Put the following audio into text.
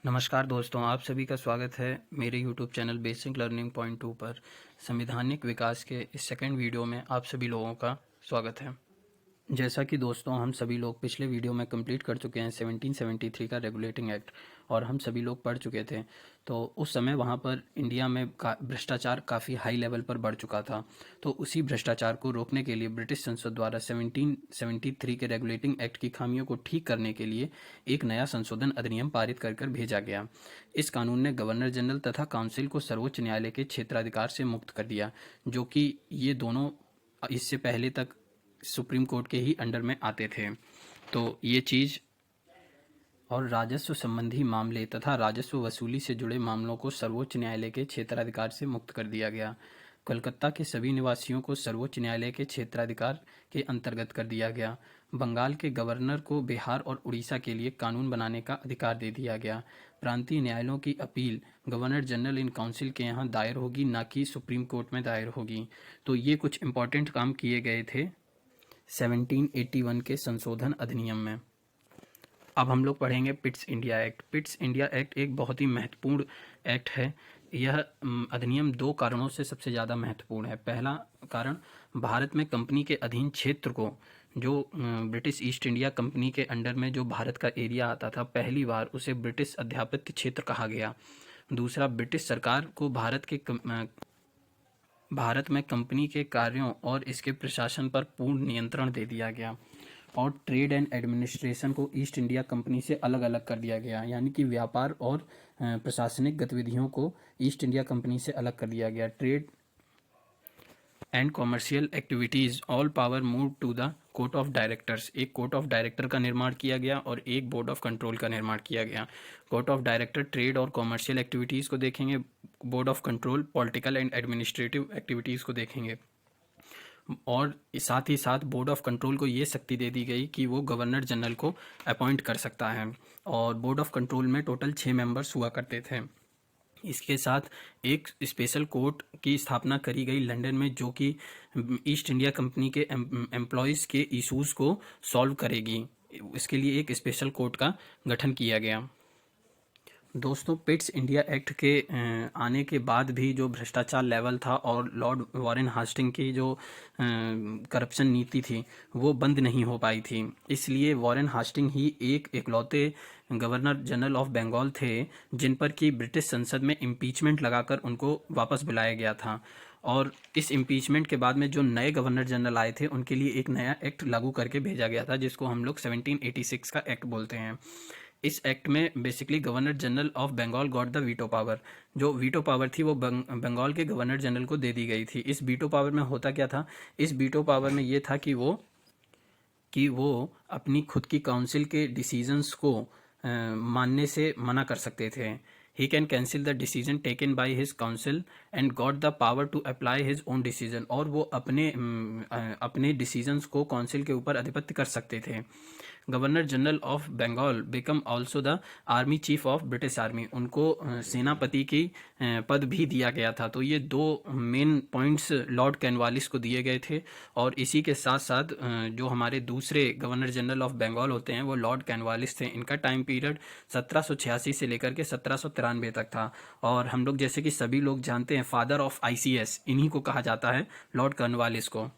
नमस्कार दोस्तों, आप सभी का स्वागत है मेरे YouTube channel basic learning point 2 पर। संवैधानिक विकास के इस सेकंड वीडियो में आप सभी लोगों का स्वागत है। जैसा कि दोस्तों हम सभी लोग पिछले वीडियो में कंप्लीट कर चुके हैं 1773 का रेगुलेटिंग एक्ट, और हम सभी लोग पढ़ चुके थे। तो उस समय वहाँ पर इंडिया में भ्रष्टाचार काफ़ी हाई लेवल पर बढ़ चुका था। तो उसी भ्रष्टाचार को रोकने के लिए ब्रिटिश संसद द्वारा 1773 के रेगुलेटिंग एक्ट की खामियों को ठीक करने के लिए एक नया संशोधन अधिनियम पारित कर भेजा गया। इस कानून ने गवर्नर जनरल तथा काउंसिल को सर्वोच्च न्यायालय के क्षेत्राधिकार से मुक्त कर दिया, जो कि ये दोनों इससे पहले तक सुप्रीम कोर्ट के ही अंडर में आते थे। तो ये चीज़ और राजस्व संबंधी मामले तथा राजस्व वसूली से जुड़े मामलों को सर्वोच्च न्यायालय के क्षेत्राधिकार से मुक्त कर दिया गया। कोलकाता के सभी निवासियों को सर्वोच्च न्यायालय के क्षेत्राधिकार के अंतर्गत कर दिया गया। बंगाल के गवर्नर को बिहार और उड़ीसा के लिए कानून बनाने का अधिकार दे दिया गया। प्रांतीय न्यायालयों की appeal governor general in council के यहाँ दायर होगी, ना कि सुप्रीम कोर्ट में दायर होगी। तो ये कुछ इम्पोर्टेंट काम किए गए थे 1781 के संशोधन अधिनियम में। अब हम लोग पढ़ेंगे Pitt's India act. Pitt's India act एक बहुत ही महत्वपूर्ण एक्ट है। यह अधिनियम दो कारणों से सबसे ज़्यादा महत्वपूर्ण है। पहला कारण, भारत में कंपनी के अधीन क्षेत्र को, जो ब्रिटिश ईस्ट इंडिया कंपनी के अंडर में जो भारत का एरिया आता था, पहली बार उसे ब्रिटिश अध्यापत्य क्षेत्र कहा गया। दूसरा, ब्रिटिश सरकार को भारत में कंपनी के कार्यों और इसके प्रशासन पर पूर्ण नियंत्रण दे दिया गया। और ट्रेड एंड एडमिनिस्ट्रेशन को ईस्ट इंडिया कंपनी से अलग अलग कर दिया गया, यानी कि व्यापार और प्रशासनिक गतिविधियों को ईस्ट इंडिया कंपनी से अलग कर दिया गया। Trade and commercial activities all power move to the court of directors. एक कोर्ट ऑफ डायरेक्टर का निर्माण किया गया और एक बोर्ड ऑफ कंट्रोल का निर्माण किया गया। कोर्ट ऑफ डायरेक्टर ट्रेड और कॉमर्शियल एक्टिविटीज़ को देखेंगे, board of control political and administrative activities को देखेंगे। और साथ ही साथ बोर्ड ऑफ कंट्रोल को ये शक्ति दे दी गई कि वो गवर्नर जनरल को अपॉइंट कर सकता है। और बोर्ड ऑफ कंट्रोल में टोटल 6 मेंबर्स हुआ करते थे। इसके साथ एक स्पेशल कोर्ट की स्थापना करी गई लंदन में, जो कि ईस्ट इंडिया कंपनी के एम्प्लॉयज़ के इश्यूज़ को सॉल्व करेगी। इसके लिए एक स्पेशल कोर्ट का गठन किया गया। दोस्तों, पिट्स इंडिया एक्ट के आने के बाद भी जो भ्रष्टाचार लेवल था और लॉर्ड वॉरेन हास्टिंग की जो करप्शन नीति थी वो बंद नहीं हो पाई थी। इसलिए वॉरेन हास्टिंग ही एक इकलौते गवर्नर जनरल ऑफ बंगाल थे जिन पर कि ब्रिटिश संसद में इम्पीचमेंट लगाकर उनको वापस बुलाया गया था। और इस इम्पीचमेंट के बाद में जो नए गवर्नर जनरल आए थे उनके लिए एक नया एक्ट लागू करके भेजा गया था, जिसको हम लोग 1786 का एक्ट बोलते हैं। इस एक्ट में basically governor general of Bengal got the veto power. जो वीटो पावर थी वो बंगाल के गवर्नर जनरल को दे दी गई थी। इस वीटो पावर में होता क्या था? इस वीटो पावर में ये था कि वो अपनी खुद की काउंसिल के डिसीजंस को मानने से मना कर सकते थे। He can cancel the decision taken by his council and got the power to apply his own decision. और वो अपने डिसीजंस को काउंसिल के ऊपर अधिपत्य कर सकते थे। Governor general of Bengal become also the army chief of British army. उनको सेनापति की पद भी दिया गया था। तो ये दो मेन पॉइंट्स लॉर्ड कॉर्नवालिस को दिए गए थे। और इसी के साथ साथ जो हमारे दूसरे गवर्नर जनरल ऑफ बंगाल होते हैं वो लॉर्ड कॉर्नवालिस थे। इनका टाइम पीरियड 1786 से लेकर के 1793 तक था। और हम लोग जैसे कि सभी लोग जानते हैं, फादर ऑफ ICS इन्हीं को कहा जाता है, लॉर्ड कॉर्नवालिस को।